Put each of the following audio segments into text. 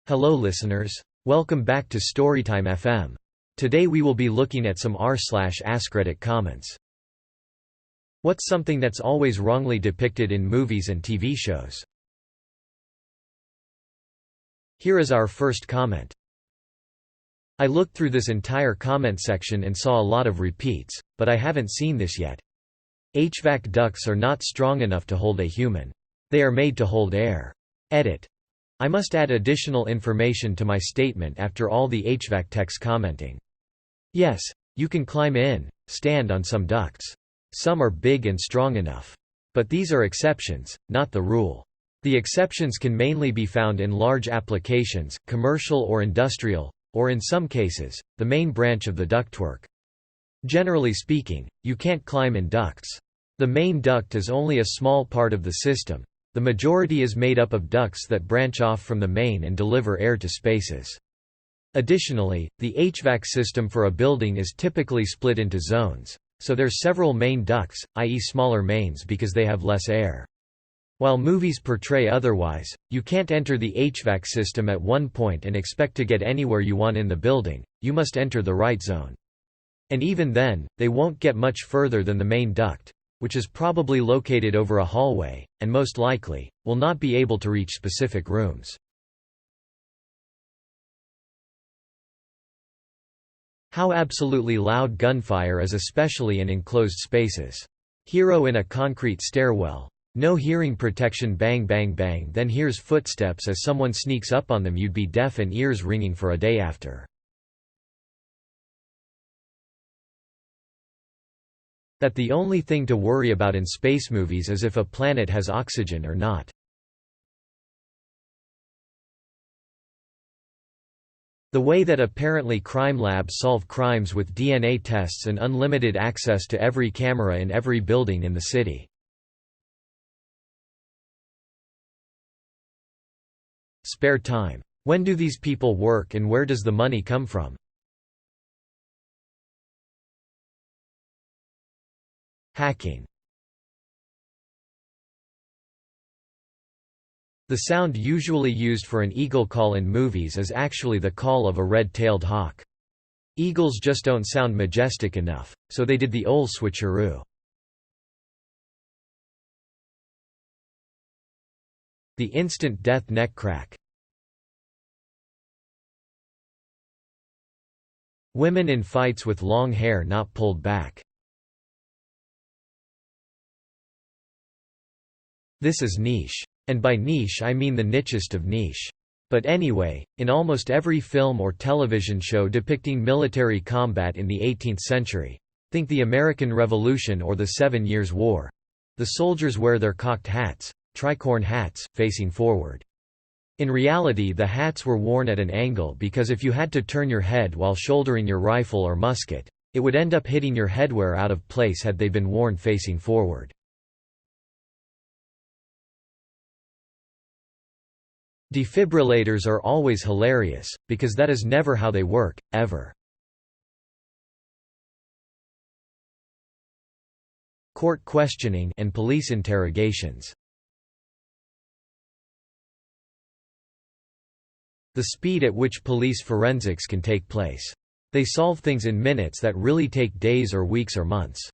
Hello listeners. Welcome back to Storytime FM. Today we will be looking at some r/AskReddit comments. What's something that's always wrongly depicted in movies and TV shows? Here is our first comment. I looked through this entire comment section and saw a lot of repeats, but I haven't seen this yet. HVAC ducts are not strong enough to hold a human. They are made to hold air. Edit. I must add additional information to my statement after all the HVAC techs commenting. Yes, you can climb in, stand on some ducts. Some are big and strong enough. But these are exceptions, not the rule. The exceptions can mainly be found in large applications, commercial or industrial, or in some cases, the main branch of the ductwork. Generally speaking, you can't climb in ducts. The main duct is only a small part of the system. The majority is made up of ducts that branch off from the main and deliver air to spaces. Additionally, the HVAC system for a building is typically split into zones, so there's several main ducts, i.e. smaller mains because they have less air. While movies portray otherwise, you can't enter the HVAC system at one point and expect to get anywhere you want in the building, you must enter the right zone. And even then, they won't get much further than the main duct, which is probably located over a hallway, and most likely, will not be able to reach specific rooms. How absolutely loud gunfire is, especially in enclosed spaces. Hero in a concrete stairwell. No hearing protection, bang bang bang, then hears footsteps as someone sneaks up on them. You'd be deaf and ears ringing for a day after. That the only thing to worry about in space movies is if a planet has oxygen or not. The way that apparently crime labs solve crimes with DNA tests and unlimited access to every camera in every building in the city. Spare time. When do these people work and where does the money come from? Hacking. The sound usually used for an eagle call in movies is actually the call of a red-tailed hawk. Eagles just don't sound majestic enough, so they did the ol' switcheroo. The instant death neck crack. Women in fights with long hair not pulled back. This is niche. And by niche I mean the nichest of niche. But anyway, in almost every film or television show depicting military combat in the 18th century, think the American Revolution or the 7 Years' War, the soldiers wear their cocked hats, tricorn hats, facing forward. In reality the hats were worn at an angle because if you had to turn your head while shouldering your rifle or musket, it would end up hitting your headwear out of place had they been worn facing forward. Defibrillators are always hilarious, because that is never how they work, ever. Court questioning and police interrogations. The speed at which police forensics can take place. They solve things in minutes that really take days or weeks or months.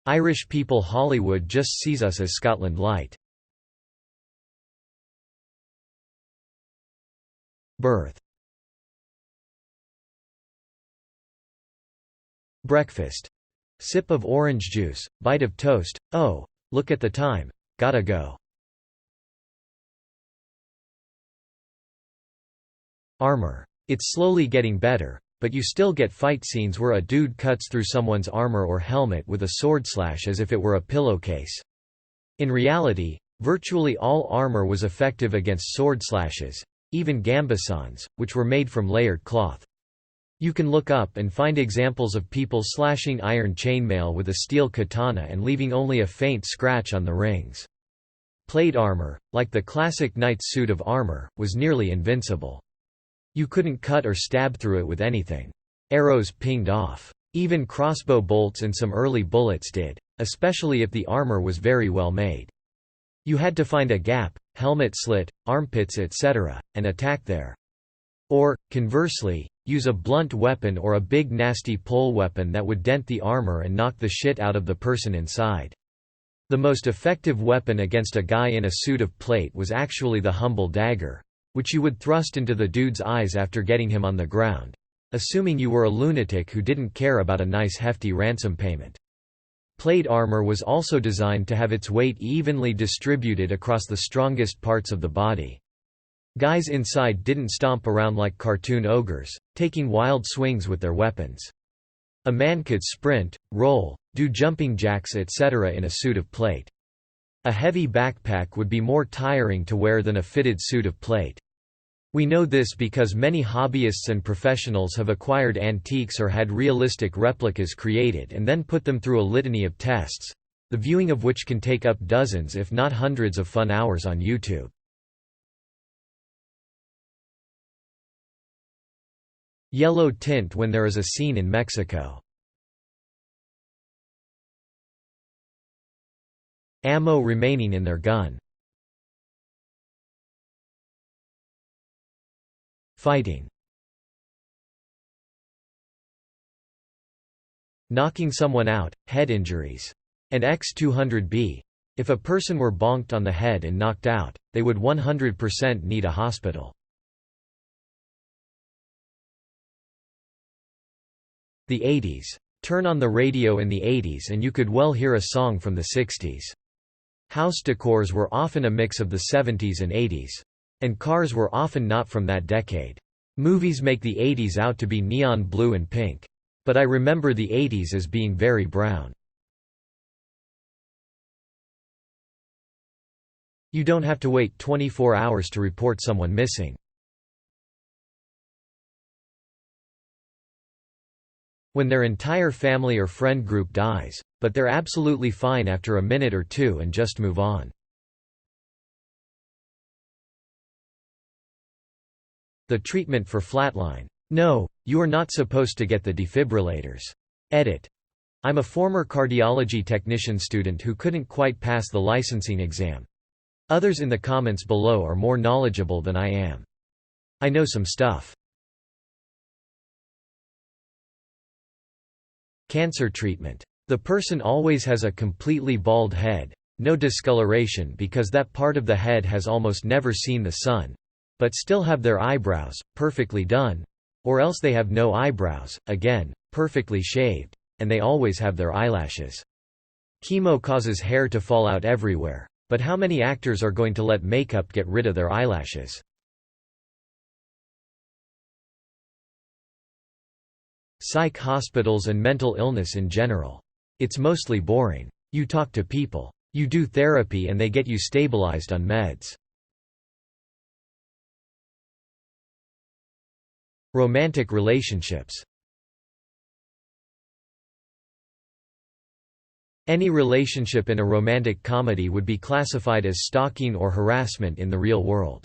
Irish people. Hollywood just sees us as Scotland Light. Birth. Breakfast. Sip of orange juice, bite of toast, oh, look at the time, gotta go. Armor. It's slowly getting better, but you still get fight scenes where a dude cuts through someone's armor or helmet with a sword slash as if it were a pillowcase. In reality, virtually all armor was effective against sword slashes, even gambesons, which were made from layered cloth. You can look up and find examples of people slashing iron chainmail with a steel katana and leaving only a faint scratch on the rings. Plate armor, like the classic knight's suit of armor, was nearly invincible. You couldn't cut or stab through it with anything. Arrows pinged off. Even crossbow bolts and some early bullets did, especially if the armor was very well made. You had to find a gap, helmet slit, armpits etc., and attack there. Or, conversely, use a blunt weapon or a big nasty pole weapon that would dent the armor and knock the shit out of the person inside. The most effective weapon against a guy in a suit of plate was actually the humble dagger, which you would thrust into the dude's eyes after getting him on the ground, assuming you were a lunatic who didn't care about a nice hefty ransom payment. Plate armor was also designed to have its weight evenly distributed across the strongest parts of the body. Guys inside didn't stomp around like cartoon ogres, taking wild swings with their weapons. A man could sprint, roll, do jumping jacks etc. in a suit of plate. A heavy backpack would be more tiring to wear than a fitted suit of plate. We know this because many hobbyists and professionals have acquired antiques or had realistic replicas created and then put them through a litany of tests, the viewing of which can take up dozens if not hundreds of fun hours on YouTube. Yellow tint when there is a scene in Mexico. Ammo remaining in their gun. Fighting. Knocking someone out, head injuries. And X200B. If a person were bonked on the head and knocked out, they would 100% need a hospital. The 80s. Turn on the radio in the 80s and you could well hear a song from the 60s. House decors were often a mix of the 70s and 80s. And cars were often not from that decade. Movies make the 80s out to be neon blue and pink. But I remember the 80s as being very brown. You don't have to wait 24 hours to report someone missing. When their entire family or friend group dies, but they're absolutely fine after a minute or two and just move on. The treatment for flatline. No, you are not supposed to get the defibrillators. Edit. I'm a former cardiology technician student who couldn't quite pass the licensing exam. Others in the comments below are more knowledgeable than I am. I know some stuff. Cancer treatment. The person always has a completely bald head, no discoloration because that part of the head has almost never seen the sun, but still have their eyebrows, perfectly done, or else they have no eyebrows, again, perfectly shaved, and they always have their eyelashes. Chemo causes hair to fall out everywhere, but how many actors are going to let makeup get rid of their eyelashes? Psych hospitals and mental illness in general. It's mostly boring. You talk to people. You do therapy and they get you stabilized on meds. Romantic relationships. Any relationship in a romantic comedy would be classified as stalking or harassment in the real world.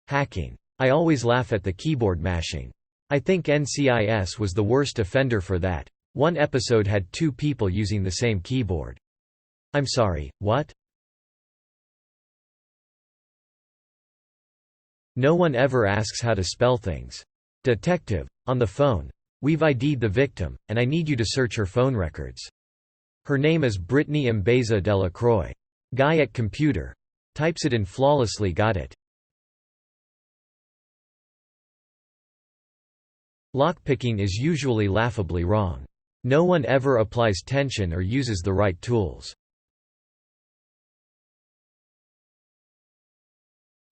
Hacking. I always laugh at the keyboard mashing. I think NCIS was the worst offender for that. One episode had 2 people using the same keyboard. I'm sorry, what? No one ever asks how to spell things. Detective. On the phone. We've ID'd the victim, and I need you to search her phone records. Her name is Brittany Mbeza Delacroix. Guy at computer. Types it in flawlessly, got it. Lockpicking is usually laughably wrong. No one ever applies tension or uses the right tools.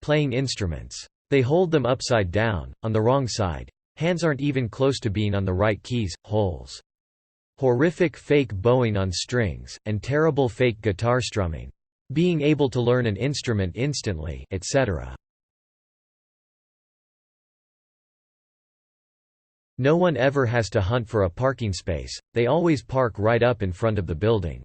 Playing instruments. They hold them upside down, on the wrong side. Hands aren't even close to being on the right keys, holes. Horrific fake bowing on strings, and terrible fake guitar strumming. Being able to learn an instrument instantly, etc. No one ever has to hunt for a parking space, they always park right up in front of the building.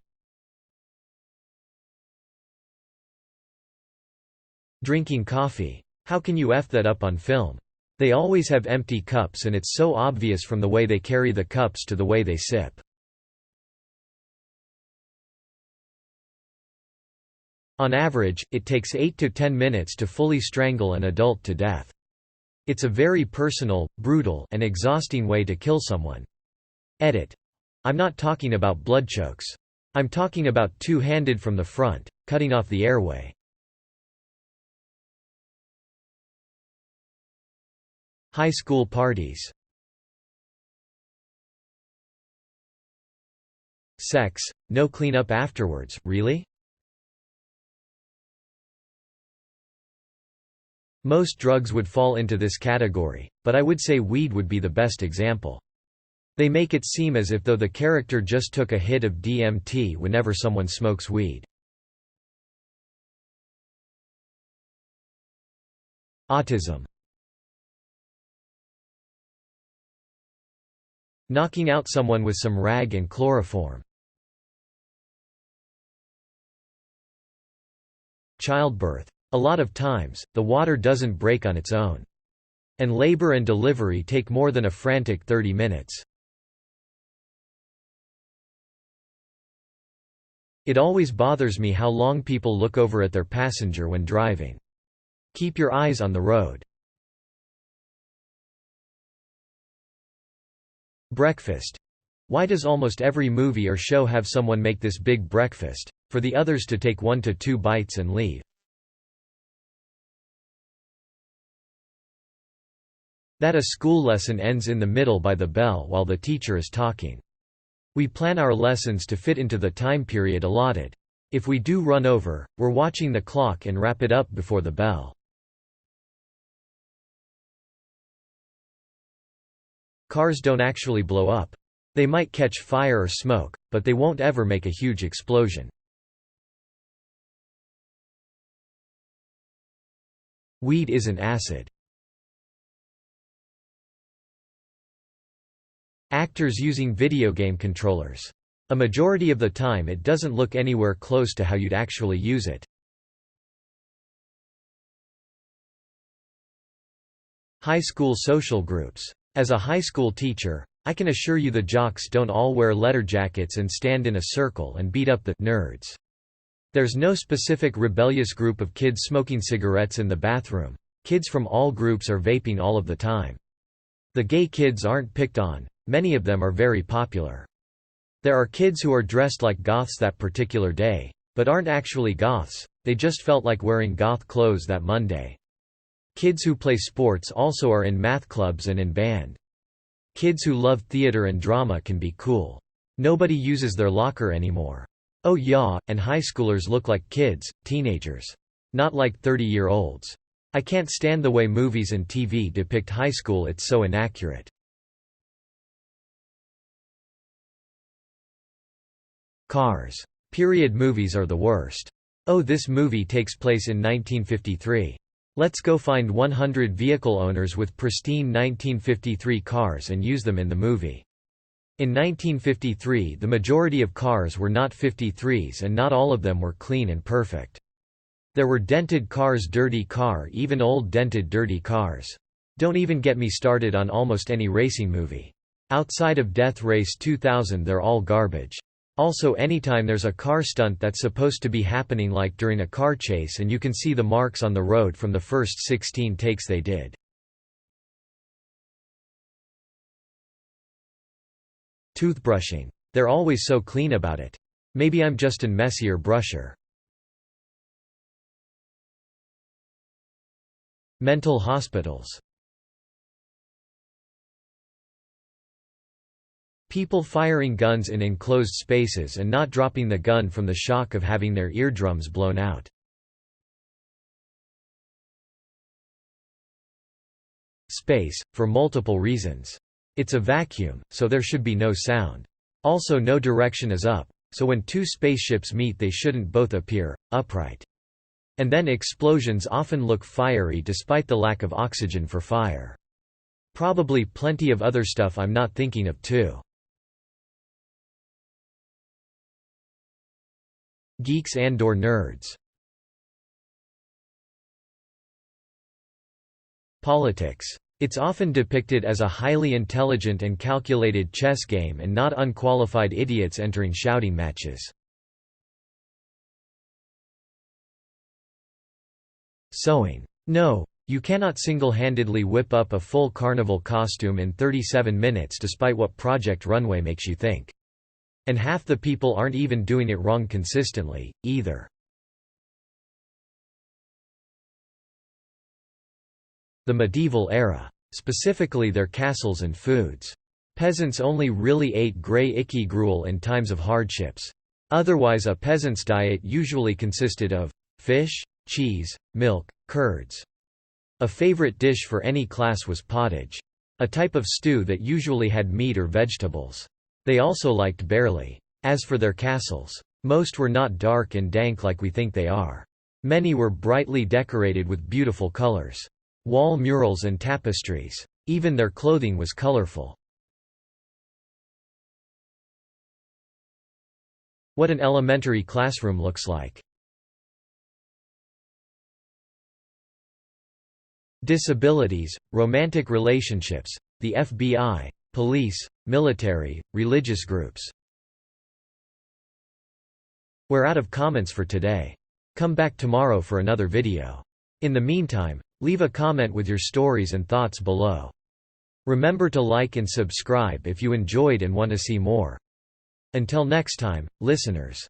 Drinking coffee. How can you F that up on film? They always have empty cups and it's so obvious from the way they carry the cups to the way they sip. On average, it takes 8 to 10 minutes to fully strangle an adult to death. It's a very personal, brutal, and exhausting way to kill someone. Edit. I'm not talking about blood chokes. I'm talking about two-handed from the front, cutting off the airway. High school parties. Sex, no cleanup afterwards, really? Most drugs would fall into this category, but I would say weed would be the best example. They make it seem as if though the character just took a hit of DMT whenever someone smokes weed. Autism. Knocking out someone with some rag and chloroform. Childbirth. A lot of times, the water doesn't break on its own. And labor and delivery take more than a frantic 30 minutes. It always bothers me how long people look over at their passenger when driving. Keep your eyes on the road. Breakfast. Why does almost every movie or show have someone make this big breakfast, for the others to take 1 to 2 bites and leave? That a school lesson ends in the middle by the bell while the teacher is talking. We plan our lessons to fit into the time period allotted. If we do run over, we're watching the clock and wrap it up before the bell. Cars don't actually blow up. They might catch fire or smoke, but they won't ever make a huge explosion. Weed isn't acid. Actors using video game controllers. A majority of the time it doesn't look anywhere close to how you'd actually use it. High school social groups. As a high school teacher, I can assure you the jocks don't all wear leather jackets and stand in a circle and beat up the nerds. There's no specific rebellious group of kids smoking cigarettes in the bathroom. Kids from all groups are vaping all of the time. The gay kids aren't picked on. Many of them are very popular. There are kids who are dressed like goths that particular day, but aren't actually goths, they just felt like wearing goth clothes that Monday. Kids who play sports also are in math clubs and in band. Kids who love theater and drama can be cool. Nobody uses their locker anymore. Oh yeah, and high schoolers look like kids, teenagers. Not like 30-year-olds. I can't stand the way movies and TV depict high school, it's so inaccurate. Cars. Period movies are the worst. Oh, this movie takes place in 1953. Let's go find 100 vehicle owners with pristine 1953 cars and use them in the movie. In 1953 the majority of cars were not 53s and not all of them were clean and perfect. There were dented cars, dirty car, even old dented dirty cars. Don't even get me started on almost any racing movie. Outside of Death Race 2000 they're all garbage. Also, anytime there's a car stunt that's supposed to be happening like during a car chase and you can see the marks on the road from the first 16 takes they did. Toothbrushing. They're always so clean about it. Maybe I'm just an messier brusher. Mental hospitals. People firing guns in enclosed spaces and not dropping the gun from the shock of having their eardrums blown out. Space, for multiple reasons. It's a vacuum, so there should be no sound. Also, no direction is up, so when two spaceships meet they shouldn't both appear upright. And then explosions often look fiery despite the lack of oxygen for fire. Probably plenty of other stuff I'm not thinking of too. Geeks and/or nerds. Politics. It's often depicted as a highly intelligent and calculated chess game and not unqualified idiots entering shouting matches. Sewing. No, you cannot single-handedly whip up a full carnival costume in 37 minutes despite what Project Runway makes you think. And half the people aren't even doing it wrong consistently, either. The medieval era. Specifically their castles and foods. Peasants only really ate grey icky gruel in times of hardships. Otherwise a peasant's diet usually consisted of fish, cheese, milk, curds. A favorite dish for any class was pottage. A type of stew that usually had meat or vegetables. They also liked barley. As for their castles, most were not dark and dank like we think they are. Many were brightly decorated with beautiful colors. Wall murals and tapestries. Even their clothing was colorful. What an elementary classroom looks like. Disabilities, romantic relationships, the FBI, police, military, religious groups. We're out of comments for today. Come back tomorrow for another video. In the meantime, leave a comment with your stories and thoughts below. Remember to like and subscribe if you enjoyed and want to see more. Until next time, listeners.